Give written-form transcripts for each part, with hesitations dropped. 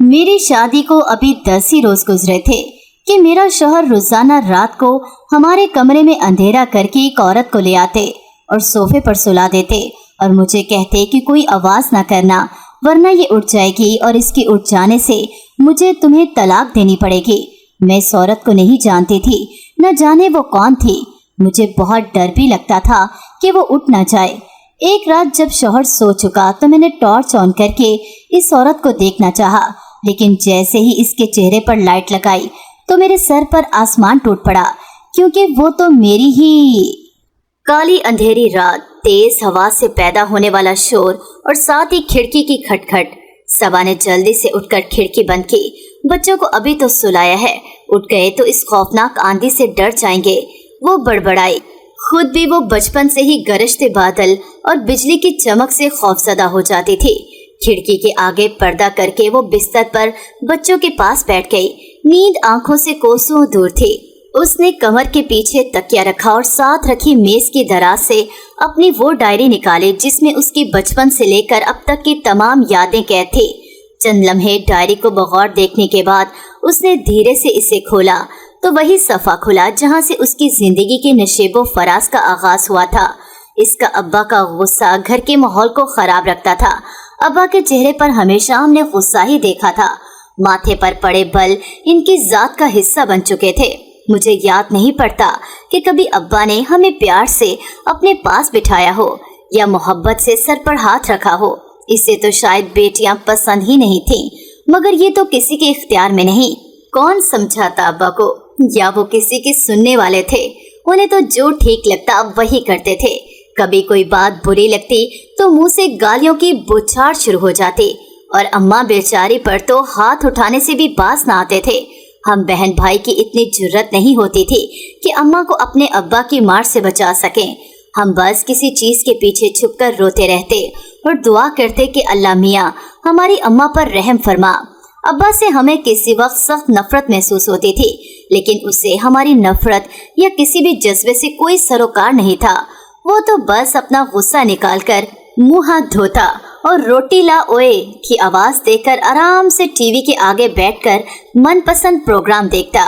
मेरी शादी को अभी 10 ही रोज गुजरे थे कि मेरा शौहर रोजाना रात को हमारे कमरे में अंधेरा करके एक औरत को ले आते और सोफे पर सुला देते और मुझे कहते कि कोई आवाज ना करना वरना ये उठ जाएगी और इसके उठ जाने से मुझे तुम्हें तलाक देनी पड़ेगी। मैं इस औरत को नहीं जानती थी, न जाने वो कौन थी। मुझे बहुत डर भी लगता था कि वो उठ ना जाए। एक रात जब शौहर सो चुका तो मैंने टॉर्च ऑन करके इस औरत को देखना चाहा, लेकिन जैसे ही इसके चेहरे पर लाइट लगाई तो मेरे सर पर आसमान टूट पड़ा, क्योंकि वो तो मेरी ही। काली अंधेरी रात, तेज हवा से पैदा होने वाला शोर और साथ ही खिड़की की खटखट। सबा ने जल्दी से उठकर खिड़की बंद की। बच्चों को अभी तो सुलाया है, उठ गए तो इस खौफनाक आंधी से डर जाएंगे, वो बड़बड़ाई। खुद भी वो बचपन से ही गरजते बादल और बिजली की चमक से खौफजदा हो जाती थी। खिड़की के आगे पर्दा करके वो बिस्तर पर बच्चों के पास बैठ गई। नींद आंखों से कोसों दूर थी। उसने कमर के पीछे तकिया रखा और साथ रखी मेज की दराज से अपनी वो डायरी निकाली जिसमें उसकी बचपन से लेकर अब तक की तमाम यादें कैद थी। चंद लम्हे डायरी को बगौर देखने के बाद उसने धीरे से इसे खोला तो वही सफ़ा खुला जहां से उसकी जिंदगी के नशेबो फराज का आगाज हुआ था। इसका अब्बा का गुस्सा घर के माहौल को खराब रखता था। अब्बा के चेहरे पर हमेशा हमने गुस्सा ही देखा था। माथे पर पड़े बल इनकी जात का हिस्सा बन चुके थे। मुझे याद नहीं पड़ता कि कभी अब्बा ने हमें प्यार से अपने पास बिठाया हो या मोहब्बत से सर पर हाथ रखा हो। इसे तो शायद बेटियां पसंद ही नहीं थीं, मगर ये तो किसी के इख्तियार में नहीं। कौन समझाता अब्बा को, या वो किसी के सुनने वाले थे। उन्हें तो जो ठीक लगता वही करते थे। कभी कोई बात बुरी लगती तो मुंह से गालियों की बौछार शुरू हो जाती और अम्मा बेचारी पर तो हाथ उठाने से भी बाज ना आते थे। हम बहन भाई की इतनी जुर्रत नहीं होती थी कि अम्मा को अपने अब्बा की मार से बचा सकें। हम बस किसी चीज के पीछे छुपकर रोते रहते और दुआ करते कि अल्लाह मियाँ हमारी अम्मा पर रहम फरमा। अब्बा से हमें किसी वक्त सख्त नफरत महसूस होती थी, लेकिन उससे हमारी नफरत या किसी भी जज्बे से कोई सरोकार नहीं था। वो तो बस अपना गुस्सा निकालकर मुंह हाथ धोता और रोटी ला ओए की आवाज देकर आराम से टीवी के आगे बैठकर मनपसंद प्रोग्राम देखता।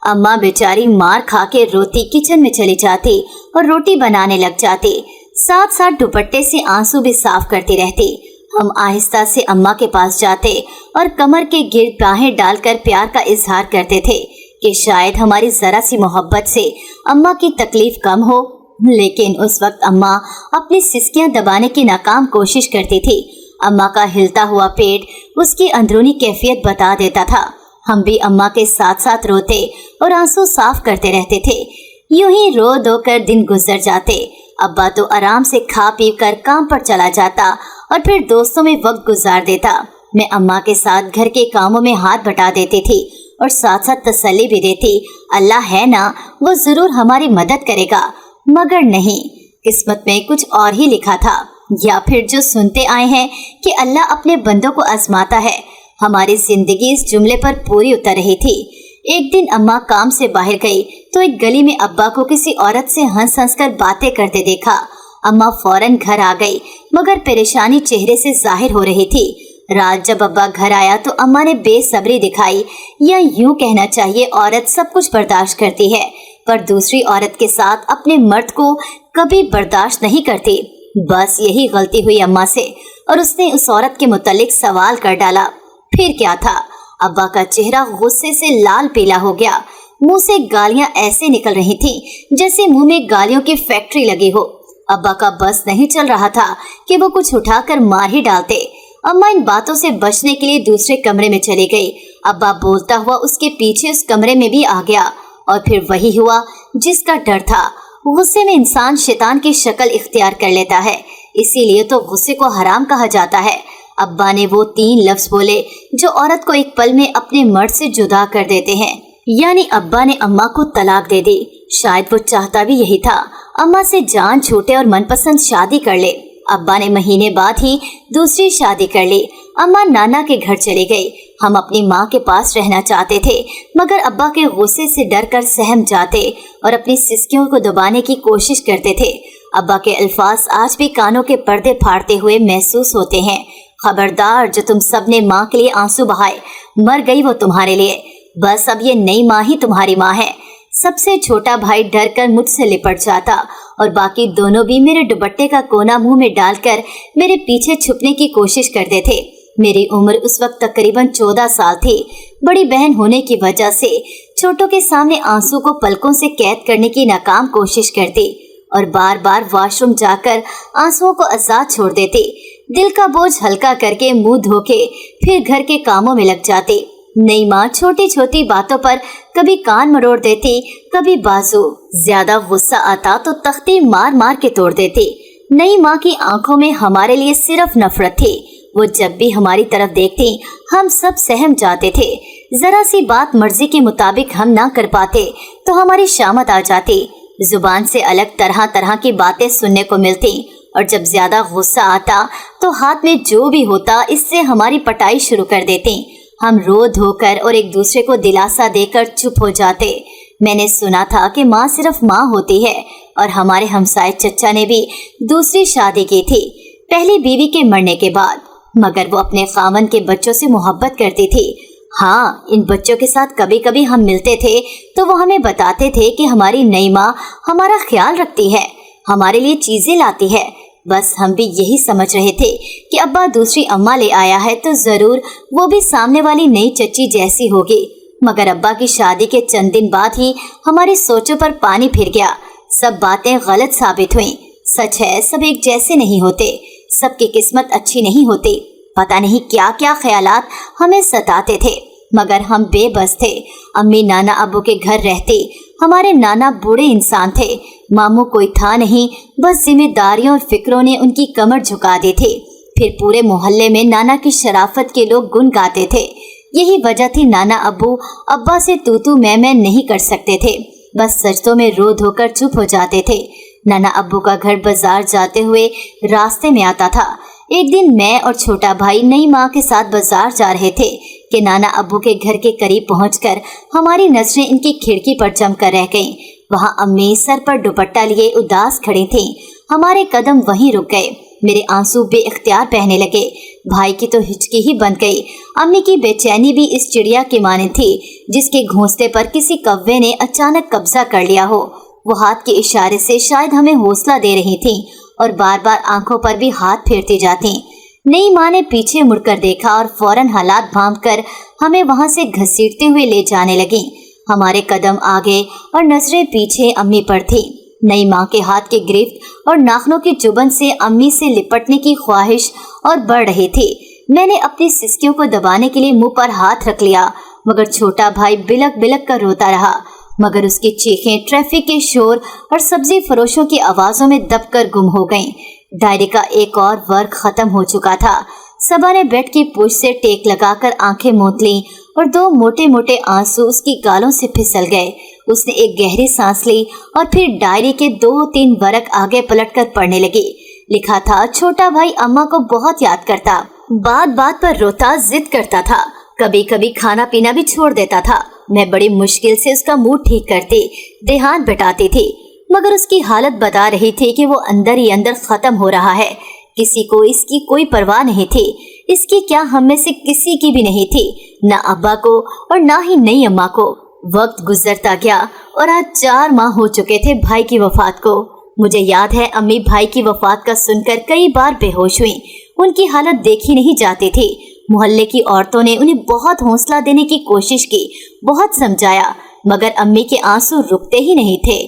अम्मा बेचारी मार खा के रोती किचन में चली जाती और रोटी बनाने लग जाती, साथ साथ दुपट्टे से आंसू भी साफ करती रहती। हम आहिस्ता से अम्मा के पास जाते और कमर के गिर्द बाहें डालकर प्यार का इजहार करते थे कि शायद हमारी जरा सी मोहब्बत से अम्मा की तकलीफ कम हो। लेकिन उस वक्त अम्मा अपनी सिसकियां दबाने की नाकाम कोशिश करती थी। अम्मा का हिलता हुआ पेट उसकी अंदरूनी कैफियत बता देता था। हम भी अम्मा के साथ साथ रोते और आंसू साफ करते रहते थे। यूं ही रो धो कर दिन गुजर जाते। अब्बा तो आराम से खा पी कर काम पर चला जाता और फिर दोस्तों में वक्त गुजार देता। मैं अम्मा के साथ घर के कामों में हाथ बटा देती थी और साथ साथ तसल्ली भी देती, अल्लाह है ना, वो जरूर हमारी मदद करेगा। मगर नहीं, किस्मत में कुछ और ही लिखा था, या फिर जो सुनते आए हैं कि अल्लाह अपने बंदों को आजमाता है। हमारी जिंदगी इस जुमले पर पूरी उतर रही थी। एक दिन अम्मा काम से बाहर गई तो एक गली में अब्बा को किसी औरत से हंस हंस कर बातें करते देखा। अम्मा फौरन घर आ गई, मगर परेशानी चेहरे से जाहिर हो रही थी। रात जब अब्बा घर आया तो अम्मा ने बेसब्री दिखाई, या यूं कहना चाहिए औरत सब कुछ बर्दाश्त करती है पर दूसरी औरत के साथ अपने मर्द को कभी बर्दाश्त नहीं करती। बस यही गलती हुई अम्मा से और उसने उस औरत के मुतालिक सवाल कर डाला। फिर क्या था, अब्बा का चेहरा गुस्से से लाल पीला हो गया। मुंह से गालियां ऐसे निकल रही थीं जैसे मुंह में गालियों की फैक्ट्री लगी हो। अब्बा का बस नहीं चल रहा था कि वो कुछ उठाकर मार ही डालते। अम्मा इन बातों से बचने के लिए दूसरे कमरे में चली गई। अब्बा बोलता हुआ उसके पीछे उस कमरे में भी आ गया और फिर वही हुआ जिसका डर था। गुस्से में इंसान शैतान की शक्ल इख्तियार कर लेता है, इसीलिए तो गुस्से को हराम कहा जाता है। अब्बा ने वो 3 लफ्ज बोले जो औरत को एक पल में अपने मर्द से जुदा कर देते हैं, यानी अब्बा ने अम्मा को तलाक दे दी। शायद वो चाहता भी यही था, अम्मा से जान छूटे और मनपसंद शादी कर ले। अब्बा ने महीने बाद ही दूसरी शादी कर ली। अम्मा नाना के घर चली गई। हम अपनी माँ के पास रहना चाहते थे, मगर अब्बा के गुस्से से डर कर सहम जाते और अपनी सिसकियों को दबाने की कोशिश करते थे। अब्बा के अल्फाज आज भी कानों के पर्दे फाड़ते हुए महसूस होते हैं। खबरदार, जो तुम सब ने माँ के लिए आंसू बहाए, मर गई वो तुम्हारे लिए। बस अब ये नई माँ ही तुम्हारी माँ है। सबसे छोटा भाई डर कर मुझसे लिपट जाता और बाकी दोनों भी मेरे दुपट्टे का कोना मुंह में डालकर मेरे पीछे छुपने की कोशिश करते थे। मेरी उम्र उस वक्त तकरीबन 14 साल थी। बड़ी बहन होने की वजह से छोटों के सामने आंसू को पलकों से कैद करने की नाकाम कोशिश करती और बार बार वॉशरूम जाकर आंसुओं को आजाद छोड़ देती। दिल का बोझ हल्का करके मुंह धो के फिर घर के कामों में लग जाती। नई माँ छोटी छोटी बातों पर कभी कान मरोड़ देती, कभी बाजू। ज्यादा गुस्सा आता तो तख्ती मार मार के तोड़ देती। नई माँ की आंखों में हमारे लिए सिर्फ नफरत थी। वो जब भी हमारी तरफ देखती हम सब सहम जाते थे। जरा सी बात मर्जी के मुताबिक हम ना कर पाते तो हमारी शामत आ जाती। जुबान से अलग तरह तरह की बातें सुनने को मिलती और जब ज्यादा गुस्सा आता तो हाथ में जो भी होता इससे हमारी पटाई शुरू कर देती। हम रो धोकर और एक दूसरे को दिलासा देकर चुप हो जाते। मैंने सुना था कि माँ सिर्फ माँ होती है और हमारे हमसाए चचा ने भी दूसरी शादी की थी पहली बीवी के मरने के बाद, मगर वो अपने खामन के बच्चों से मोहब्बत करती थी। हाँ, इन बच्चों के साथ कभी कभी हम मिलते थे तो वो हमें बताते थे कि हमारी नई माँ हमारा ख्याल रखती है, हमारे लिए चीजें लाती है। बस हम भी यही समझ रहे थे कि अब्बा दूसरी अम्मा ले आया है तो जरूर वो भी सामने वाली नई चच्ची जैसी होगी। मगर अब्बा की शादी के चंद दिन बाद ही हमारी सोचों पर पानी फिर गया। सब बातें गलत साबित हुईं। सच है, सब एक जैसे नहीं होते, सबकी किस्मत अच्छी नहीं होती। पता नहीं क्या क्या ख्यालात हमें सताते थे, मगर हम बेबस थे। अम्मी नाना अब्बू के घर रहती। हमारे नाना बूढ़े इंसान थे, मामू कोई था नहीं, बस जिम्मेदारियों और फिक्रों ने उनकी कमर झुका दी थी। फिर पूरे मोहल्ले में नाना की शराफत के लोग गुन गाते थे। यही वजह थी नाना अब्बू अब्बा से तू तू मैं नहीं कर सकते थे, बस सजदों में रो धोकर चुप हो जाते थे। नाना अब्बू का घर बाजार जाते हुए रास्ते में आता था। एक दिन मैं और छोटा भाई नई माँ के साथ बाजार जा रहे थे कि नाना अब्बू के घर के करीब पहुंचकर हमारी नजरें इनकी खिड़की पर जमकर रह गईं। वहां अम्मी सर पर दुपट्टा लिए उदास खड़ी थीं। हमारे कदम वहीं रुक गए। मेरे आंसू बेइख्तियार बहने लगे। भाई की तो हिचकी ही बंद गई। अम्मी की बेचैनी भी इस चिड़िया की माने थी जिसके घोंसले पर किसी कौवे ने अचानक कब्जा कर लिया हो। वो हाथ के इशारे से शायद हमें हौसला दे रही थी और बार बार आंखों पर भी हाथ फेरती जाती। नई माँ ने पीछे मुड़कर देखा और फौरन हालात भांपकर हमें वहां से घसीटते हुए ले जाने लगी। हमारे कदम आगे और नजरें पीछे अम्मी पर थी। नई माँ के हाथ के गिरफ्त और नाखनों की चुभन से अम्मी से लिपटने की ख्वाहिश और बढ़ रही थी। मैंने अपनी सिसकियों को दबाने के लिए मुंह पर हाथ रख लिया, मगर छोटा भाई बिलक बिलक कर रोता रहा। मगर उसकी चीखें ट्रैफिक के शोर और सब्जी फरोशों की आवाजों में दबकर गुम हो गईं। डायरी का एक और वर्ग खत्म हो चुका था। सबा ने बेड की पूछ से टेक लगाकर आंखें मूंद लीं और दो मोटे मोटे आंसू उसकी गालों से फिसल गए। उसने एक गहरी सांस ली और फिर डायरी के 2-3 वर्ग आगे पलटकर पढ़ने लगी। लिखा था, छोटा भाई अम्मा को बहुत याद करता, बात बात पर रोता, जिद करता था, कभी कभी खाना पीना भी छोड़ देता था। मैं बड़ी मुश्किल से उसका मूड ठीक करती, देहात बिठाती थी, मगर उसकी हालत बता रही थी कि वो अंदर ही अंदर खत्म हो रहा है। किसी को इसकी कोई परवाह नहीं थी। इसकी क्या हम में से किसी की भी नहीं थी, न अब्बा को और न ही नई अम्मा को। वक्त गुजरता गया और आज 4 माह हो चुके थे भाई की वफात को। मुझे याद है अम्मी भाई की वफात का सुनकर कई बार बेहोश हुई। उनकी हालत देखी नहीं जाती थी। मोहल्ले की औरतों ने उन्हें बहुत हौसला देने की कोशिश की, बहुत समझाया, मगर अम्मी के आंसू रुकते ही नहीं थे।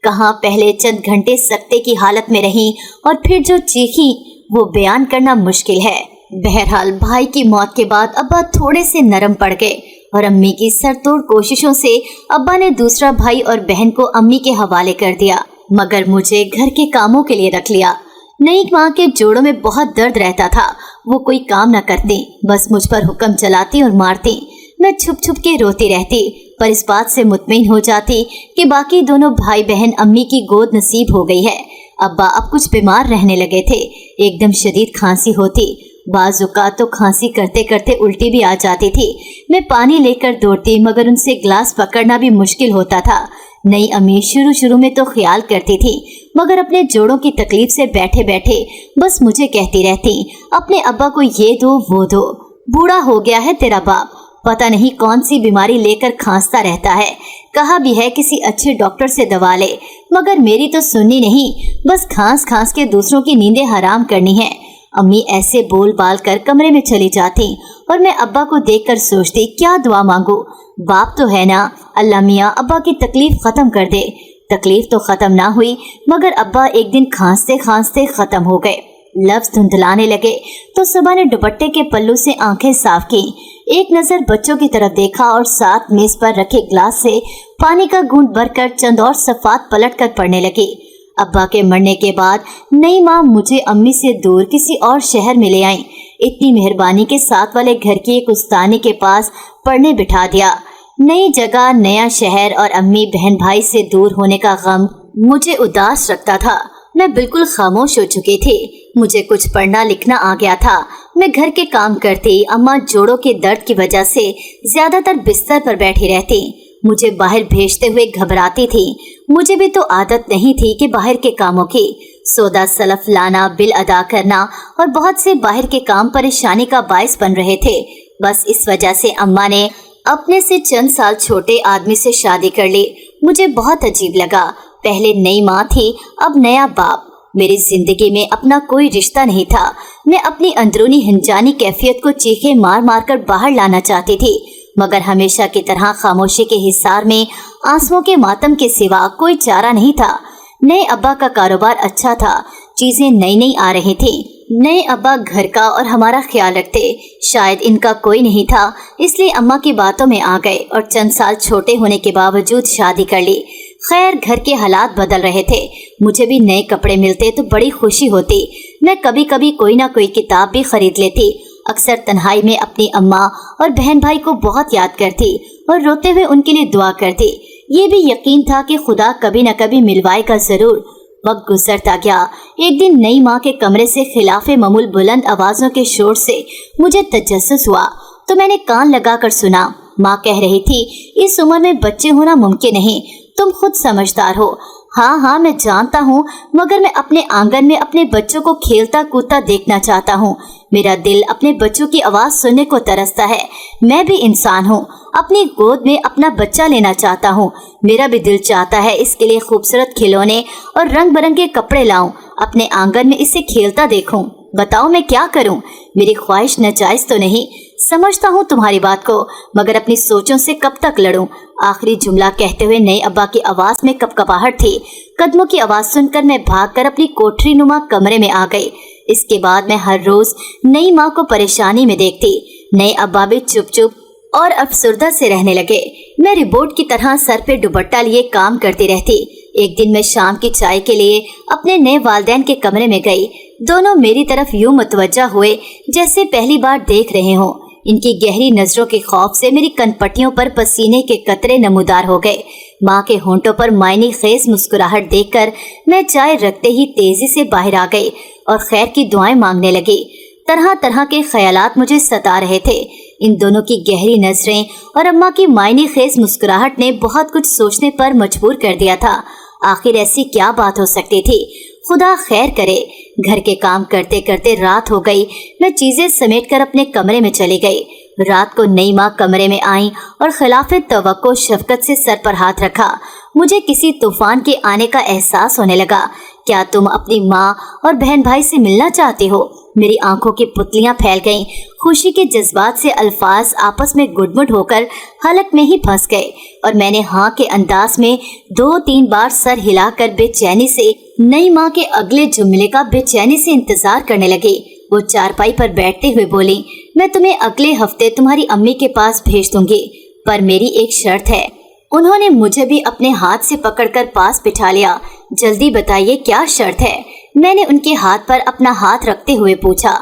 कहाँ पहले चंद घंटे सकते की हालत में रहीं और फिर जो चीखी वो बयान करना मुश्किल है। बहरहाल भाई की मौत के बाद अब्बा थोड़े से नरम पड़ गए और अम्मी की सरतोड़ कोशिशों से अब्बा ने दूसरा भाई और बहन को अम्मी के हवाले कर दिया, मगर मुझे घर के कामों के लिए रख लिया। नई माँ के जोड़ों में बहुत दर्द रहता था। वो कोई काम न करती, बस मुझ पर हुक्म चलाती और मारती। मैं छुप छुप के रोती रहती, पर इस बात से मुतमईन हो जाती कि बाकी दोनों भाई बहन अम्मी की गोद नसीब हो गई है। अब्बा अब कुछ बीमार रहने लगे थे। एकदम शदीद खांसी होती, बाजुका तो खांसी करते करते उल्टी भी आ जाती थी। मैं पानी लेकर दौड़ती, मगर उनसे ग्लास पकड़ना भी मुश्किल होता था। नई अम्मी शुरू में तो ख्याल करती थी, मगर अपने जोड़ों की तकलीफ से बैठे बैठे बस मुझे कहती रहती, अपने अब्बा को ये दो वो दो, बूढ़ा हो गया है तेरा बाप, पता नहीं कौन सी बीमारी लेकर खांसता रहता है, कहा भी है किसी अच्छे डॉक्टर से दवा ले, मगर मेरी तो सुननी नहीं, बस खांस खांस के दूसरों की नींदें हराम करनी है। अम्मी ऐसे बोल बाल कर कमरे में चली जाती और मैं अब्बा को देखकर सोचती, क्या दुआ मांगू, बाप तो है ना, अल्लाह मियाँ अब्बा की तकलीफ खत्म कर दे। तकलीफ तो खत्म ना हुई, मगर अब्बा एक दिन खांसते खांसते खत्म हो गए। लफ्ज धुंधलाने लगे तो सुबह ने दुपट्टे के पल्लू से आंखें साफ की, एक नजर बच्चों की तरफ देखा और साथ मेज पर रखे ग्लास से पानी का घूंट भरकर चंद और सफात पलट कर पढ़ने लगी। अब्बा के मरने के बाद नई माँ मुझे अम्मी से दूर किसी और शहर में ले आई। इतनी मेहरबानी के साथ वाले घर की एक उस्तानी के पास पढ़ने बिठा दिया। नई जगह, नया शहर और अम्मी बहन भाई से दूर होने का गम मुझे उदास रखता था। मैं बिल्कुल खामोश हो चुकी थी। मुझे कुछ पढ़ना लिखना आ गया था। मैं घर के काम करती, अम्मा जोड़ों के दर्द की वजह से ज्यादातर बिस्तर पर बैठी रहती। मुझे बाहर भेजते हुए घबराती थी। मुझे भी तो आदत नहीं थी कि बाहर के कामों की, सौदा सलफ लाना, बिल अदा करना और बहुत से बाहर के काम परेशानी का बायस बन रहे थे। बस इस वजह से अम्मा ने अपने से चंद साल छोटे आदमी से शादी कर ली। मुझे बहुत अजीब लगा। पहले नई माँ थी, अब नया बाप। मेरी जिंदगी में अपना कोई रिश्ता नहीं था। मैं अपनी अंदरूनी हिंजानी कैफियत को चीखे मार मार कर बाहर लाना चाहती थी, मगर हमेशा की तरह खामोशी के हिसार में आंसुओं के मातम के सिवा कोई चारा नहीं था। नए अब्बा का कारोबार अच्छा था, चीजें नई नई आ रही थी। नए अब्बा घर का और हमारा ख्याल रखते। शायद इनका कोई नहीं था, इसलिए अम्मा की बातों में आ गए और चंद साल छोटे होने के बावजूद शादी कर ली। खैर, घर के हालात बदल रहे थे। मुझे भी नए कपड़े मिलते तो बड़ी खुशी होती। मैं कभी कभी कोई ना कोई किताब भी खरीद लेती। अक्सर तन्हाई में अपनी अम्मा और बहन भाई को बहुत याद करती और रोते हुए उनके लिए दुआ करती। ये भी यकीन था कि खुदा कभी न कभी मिलवाएगा जरूर। वक्त गुजरता गया। एक दिन नई माँ के कमरे से खिलाफे मामूल बुलंद आवाजों के शोर से मुझे तजस्सुस हुआ तो मैंने कान लगाकर सुना। माँ कह रही थी, इस उम्र में बच्चे होना मुमकिन नहीं, तुम खुद समझदार हो। हाँ, मैं जानता हूँ, मगर मैं अपने आंगन में अपने बच्चों को खेलता कूदता देखना चाहता हूँ। मेरा दिल अपने बच्चों की आवाज सुनने को तरसता है। मैं भी इंसान हूँ, अपनी गोद में अपना बच्चा लेना चाहता हूँ। मेरा भी दिल चाहता है इसके लिए खूबसूरत खिलौने और रंग बिरंगे कपड़े लाऊं, अपने आंगन में इसे खेलता देखूं। बताओ मैं क्या करूं? मेरी ख्वाहिश नाजायज तो नहीं? समझता हूँ तुम्हारी बात को, मगर अपनी सोचों से कब तक लड़ूं? आखिरी जुमला कहते हुए नए अब्बा की आवाज में कपकपाहट थी। कदमों की आवाज सुनकर मैं भागकर अपनी कोठरी नुमा कमरे में आ गई। इसके बाद मैं हर रोज नई माँ को परेशानी में देखती। नए अब्बा भी चुप चुप और अफसुर्दा से रहने लगे। मैं रिपोर्ट की तरह सर पे दुपट्टा लिए काम करती रहती। एक दिन मैं शाम की चाय के लिए अपने नए वालिदैन के कमरे में गई। दोनों मेरी तरफ यूं मुतवज्जा हुए जैसे पहली बार देख रहे हों। इनकी गहरी नजरों के खौफ से मेरी कनपट्टियों पर पसीने के कतरे नमूदार हो गए। माँ के होंठों पर मायने खेज मुस्कुराहट देखकर मैं चाय रखते ही तेजी से बाहर आ गई और खैर की दुआएं मांगने लगी। तरह तरह के ख्यालात मुझे सता रहे थे। इन दोनों की गहरी नजरें और अम्मा की मायने खेज मुस्कुराहट ने बहुत कुछ सोचने पर मजबूर कर दिया था। आखिर ऐसी क्या बात हो सकती थी? खुदा खैर करे। घर के काम करते करते रात हो गई। मैं चीजें समेटकर अपने कमरे में चली गई। रात को नई माँ कमरे में आई और खिलाफे तवक्को शफकत से सर पर हाथ रखा। मुझे किसी तूफान के आने का एहसास होने लगा। क्या तुम अपनी माँ और बहन भाई से मिलना चाहती हो? मेरी आंखों की पुतलियां फैल गईं। खुशी के जज्बात से अल्फाज आपस में गुडमुड होकर हलक में ही फंस गए और मैंने हाँ के अंदाज में 2-3 बार सर हिलाकर बेचैनी से नई माँ के अगले जुमले का बेचैनी से इंतजार करने लगी। वो चारपाई पर बैठते हुए बोली, मैं तुम्हें अगले हफ्ते तुम्हारी अम्मी के पास भेज दूंगी, पर मेरी एक शर्त है। उन्होंने मुझे भी अपने हाथ से पकड़कर पास बिठा लिया। जल्दी बताइए क्या शर्त है? मैंने उनके हाथ पर अपना हाथ रखते हुए पूछा।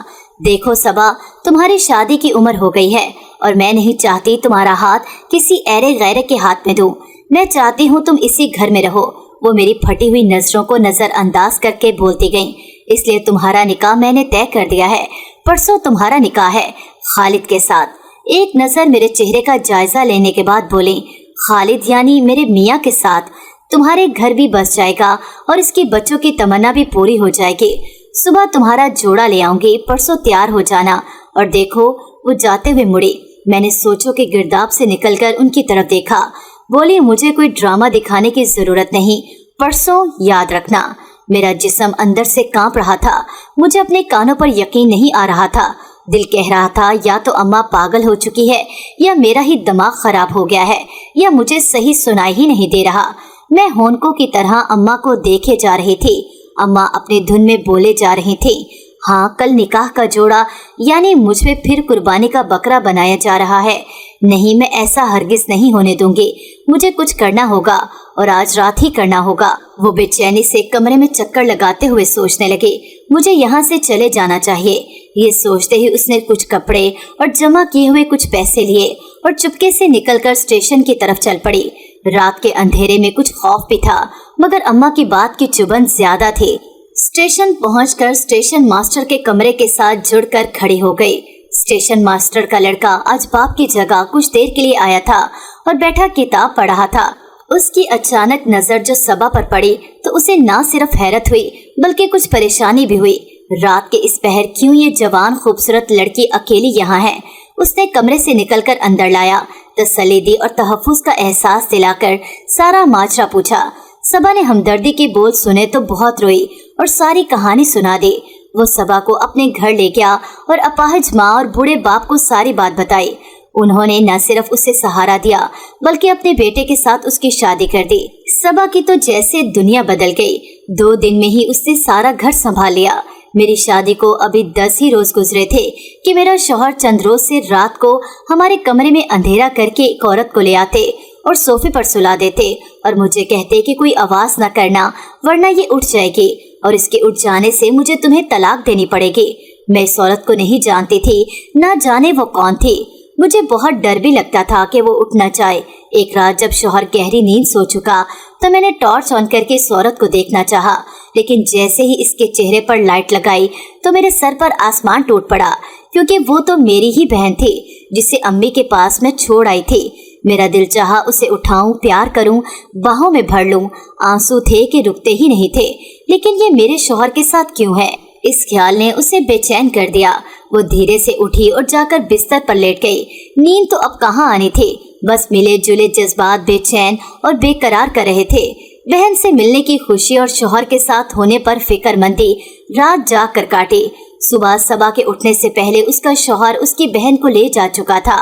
देखो सबा, तुम्हारी शादी की उम्र हो गई है और मैं नहीं चाहती तुम्हारा हाथ किसी ऐरे गैरे के हाथ में दूं। मैं चाहती हूँ तुम इसी घर में रहो। वो मेरी फटी हुई नजरों को नजरअंदाज करके बोलती गईं, इसलिए तुम्हारा निकाह मैंने तय कर दिया है। परसों तुम्हारा निकाह है खालिद के साथ। एक नजर मेरे चेहरे का जायजा लेने के बाद बोली, खालिद यानी मेरे मियाँ के साथ? तुम्हारे घर भी बस जाएगा और इसके बच्चों की तमन्ना भी पूरी हो जाएगी। सुबह तुम्हारा जोड़ा ले आऊंगी, परसों तैयार हो जाना। और देखो, वो जाते हुए मुड़ी। मैंने सोचों के गिरदाब से निकलकर उनकी तरफ देखा। बोली, मुझे कोई ड्रामा दिखाने की जरूरत नहीं, परसों याद रखना। मेरा जिस्म अंदर से कांप रहा था। मुझे अपने कानों पर यकीन नहीं आ रहा था। दिल कह रहा था या तो अम्मा पागल हो चुकी है, या मेरा ही दिमाग खराब हो गया है, या मुझे सही सुनाई ही नहीं दे रहा। मैं होनको की तरह अम्मा को देखे जा रही थी। अम्मा अपनी धुन में बोले जा रही थी। हाँ, कल निकाह का जोड़ा, यानी मुझ पे फिर कुर्बानी का बकरा बनाया जा रहा है। नहीं, मैं ऐसा हरगिज नहीं होने दूंगी। मुझे कुछ करना होगा और आज रात ही करना होगा। वो बेचैनी से कमरे में चक्कर लगाते हुए सोचने लगी, मुझे यहाँ से चले जाना चाहिए। ये सोचते ही उसने कुछ कपड़े और जमा किए हुए कुछ पैसे लिए और चुपके से निकलकर स्टेशन की तरफ चल पड़ी। रात के अंधेरे में कुछ खौफ भी था, मगर अम्मा की बात की चुभन ज्यादा थी। स्टेशन पहुंचकर स्टेशन मास्टर के कमरे के साथ जुड़कर खड़ी हो गई। स्टेशन मास्टर का लड़का आज बाप की जगह कुछ देर के लिए आया था और बैठा किताब पढ़ रहा था। उसकी अचानक नजर जो सबा पर पड़ी तो उसे ना सिर्फ हैरत हुई बल्कि कुछ परेशानी भी हुई। रात के इस पहर क्यों ये जवान खूबसूरत लड़की अकेली यहाँ है? उसने कमरे से निकलकर अंदर लाया, तसल्ली दी और तहफ्फुज का एहसास दिलाकर सारा माजरा पूछा। सबा ने हमदर्दी के बोल सुने तो बहुत रोई और सारी कहानी सुना दी। वो सबा को अपने घर ले गया और अपाहिज माँ और बूढ़े बाप को सारी बात बताई। उन्होंने न सिर्फ उसे सहारा दिया बल्कि अपने बेटे के साथ उसकी शादी कर दी। सबा की तो जैसे दुनिया बदल गई। 2 दिन में ही उसने सारा घर संभाल लिया। मेरी शादी को अभी 10 ही रोज गुजरे थे कि मेरा शौहर चंद रोज से रात को हमारे कमरे में अंधेरा करके एक औरत को ले आते और सोफे पर सुला देते और मुझे कहते कि कोई आवाज न करना वरना ये उठ जाएगी और इसके उठ जाने से मुझे तुम्हें तलाक देनी पड़ेगी। मैं इस औरत को नहीं जानती थी, ना जाने वो कौन थी। मुझे बहुत डर भी लगता था कि वो उठ न जाए। एक रात जब शौहर गहरी नींद सो चुका तो मैंने टॉर्च ऑन करके इस औरत को देखना चाहा, लेकिन जैसे ही इसके चेहरे पर लाइट लगाई तो मेरे सर पर आसमान टूट पड़ा, क्योंकि वो तो मेरी ही बहन थी जिसे अम्मी के पास मैं छोड़ आई थी। मेरा दिल चाहा उसे उठाऊं, प्यार करूं, बाहों में भर लूं। आंसू थे कि रुकते ही नहीं थे। लेकिन ये मेरे शौहर के साथ क्यों है? इस ख्याल ने उसे बेचैन कर दिया। वो धीरे से उठी और जाकर बिस्तर पर लेट गई। नींद तो अब कहाँ आनी थी, बस मिले जुले जज्बात बेचैन और बेकरार कर रहे थे। बहन से मिलने की खुशी और शौहर के साथ होने पर फिक्रमंदी रात जाग कर काटी। सुबह सबा के उठने से पहले उसका शौहर उसकी बहन को ले जा चुका था।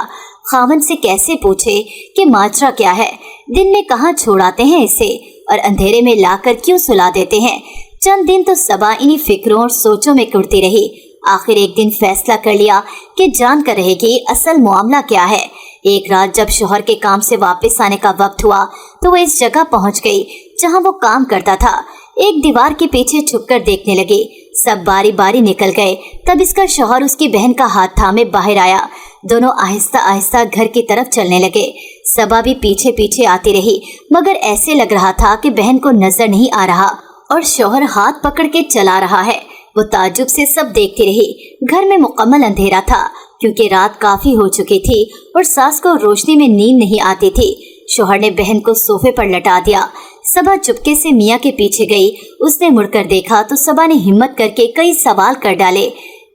खावन से कैसे पूछे कि माजरा क्या है? दिन में कहाँ छोड़ाते हैं इसे और अंधेरे में लाकर क्यों सुला देते हैं? चंद दिन तो सबा इन्हीं फिक्रों और सोचों में कुड़ती रही। आखिर एक दिन फैसला कर लिया कि जान कर रहेगी असल मामला क्या है। एक रात जब शौहर के काम से वापस आने का वक्त हुआ तो वो इस जगह पहुंच गई जहां वो काम करता था। एक दीवार के पीछे छुपकर देखने लगी। सब बारी बारी निकल गए। तब इसका शौहर उसकी बहन का हाथ थामे बाहर आया। दोनों आहिस्ता आहिस्ता घर की तरफ चलने लगे। सबा भी पीछे पीछे आती रही, मगर ऐसे लग रहा था कि बहन को नजर नहीं आ रहा और शौहर हाथ पकड़ के चला रहा है। वो ताज्जुब से सब देखती रही। घर में मुकम्मल अंधेरा था क्योंकि रात काफी हो चुकी थी और सास को रोशनी में नींद नहीं आती थी। शौहर ने बहन को सोफे पर लटा दिया। सबा चुपके से मियाँ के पीछे गई। उसने मुड़कर देखा तो सबा ने हिम्मत करके कई सवाल कर डाले।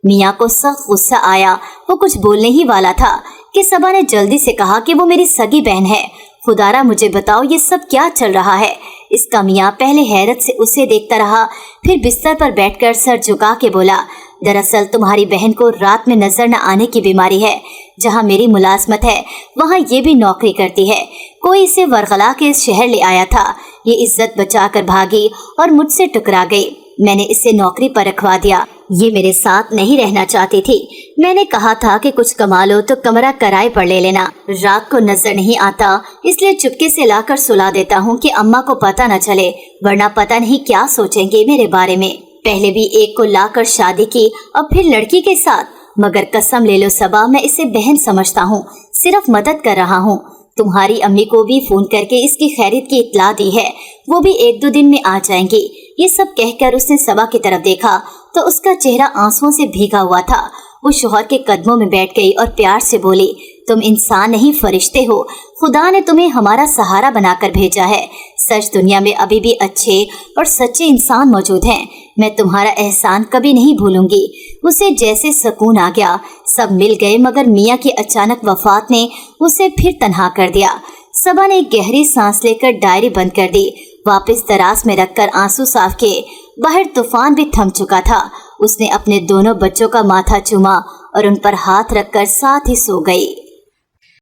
मियाँ को सख्त गुस्सा आया। वो कुछ बोलने ही वाला था कि सबा ने जल्दी से कहा कि वो मेरी सगी बहन है। खुदारा मुझे बताओ ये सब क्या चल रहा है? इसका मियाँ पहले हैरत से उसे देखता रहा, फिर बिस्तर पर बैठकर सर झुका के बोला, दरअसल तुम्हारी बहन को रात में नजर न आने की बीमारी है। जहाँ मेरी मुलाजमत है वहाँ ये भी नौकरी करती है। कोई इसे वरगला के इस शहर ले आया था। ये इज्जत बचा कर भागी और मुझसे टकरा गई। मैंने इसे नौकरी पर रखवा दिया। ये मेरे साथ नहीं रहना चाहती थी। मैंने कहा था कि कुछ कमा लो तो कमरा किराए पर ले लेना। रात को नजर नहीं आता इसलिए चुपके से लाकर सुला देता हूँ कि अम्मा को पता न चले, वरना पता नहीं क्या सोचेंगे मेरे बारे में। पहले भी एक को लाकर शादी की और फिर लड़की के साथ, मगर कसम ले लो सबा, मैं इसे बहन समझता हूँ, सिर्फ मदद कर रहा हूँ। तुम्हारी अम्मी को भी फोन करके इसकी खैरियत की इत्तला दी है, वो भी 1-2 दिन में आ जाएंगी। ये सब कहकर उसने सबा की तरफ देखा तो उसका चेहरा आंसुओं से भीगा हुआ था। वो शौहर के कदमों में बैठ गई और प्यार से बोली, तुम इंसान नहीं फरिश्ते हो। खुदा ने तुम्हें हमारा सहारा बनाकर भेजा है। सच दुनिया में अभी भी अच्छे और सच्चे इंसान मौजूद हैं। मैं तुम्हारा एहसान कभी नहीं भूलूंगी। उसे जैसे सुकून आ गया। सब मिल गए मगर मियाँ की अचानक वफात ने उसे फिर तन्हा कर दिया। सबा ने एक गहरी सांस लेकर डायरी बंद कर दी। वापस दराज में रखकर आंसू साफ किए। बाहर तूफान भी थम चुका था। उसने अपने दोनों बच्चों का माथा चूमा और उन पर हाथ रखकर साथ ही सो गई।